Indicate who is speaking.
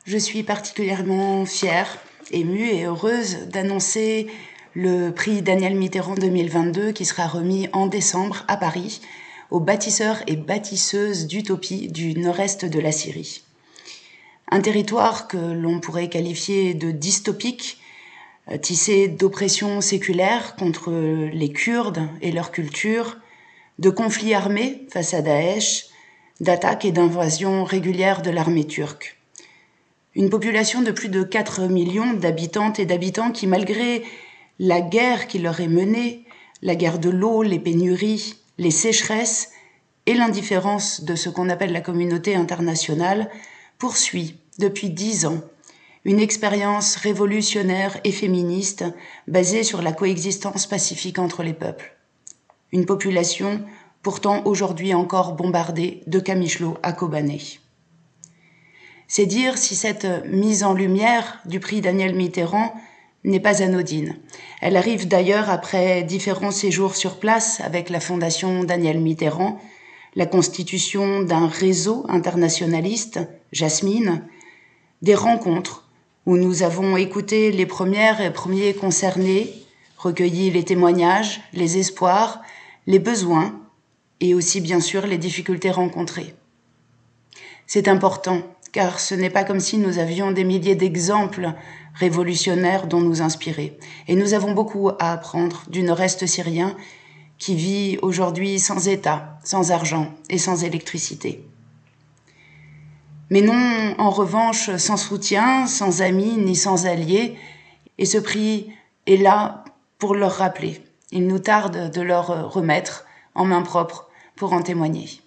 Speaker 1: Je suis particulièrement fière, émue et heureuse d'annoncer le prix Daniel Mitterrand 2022 qui sera remis en décembre à Paris aux bâtisseurs et bâtisseuses d'utopie du nord-est de la Syrie. Un territoire que l'on pourrait qualifier de dystopique, tissé d'oppression séculaire contre les Kurdes et leur culture, de conflits armés face à Daesh, d'attaques et d'invasions régulières de l'armée turque. Une population de plus de 4 millions d'habitantes et d'habitants qui, malgré la guerre qui leur est menée, la guerre de l'eau, les pénuries, les sécheresses et l'indifférence de ce qu'on appelle la communauté internationale, poursuit depuis 10 ans une expérience révolutionnaire et féministe basée sur la coexistence pacifique entre les peuples. Une population pourtant aujourd'hui encore bombardée de Kamishlo à Kobané. C'est dire si cette mise en lumière du prix Daniel Mitterrand n'est pas anodine. Elle arrive d'ailleurs après différents séjours sur place avec la Fondation Daniel Mitterrand, la constitution d'un réseau internationaliste, Jasmine, des rencontres où nous avons écouté les premières et premiers concernés, recueilli les témoignages, les espoirs, les besoins et aussi bien sûr les difficultés rencontrées. C'est important car ce n'est pas comme si nous avions des milliers d'exemples révolutionnaires dont nous inspirer. Et nous avons beaucoup à apprendre du nord-est syrien qui vit aujourd'hui sans État, sans argent et sans électricité. Mais non, en revanche, sans soutien, sans amis ni sans alliés, et ce prix est là pour leur rappeler. Il nous tarde de leur remettre en main propre pour en témoigner.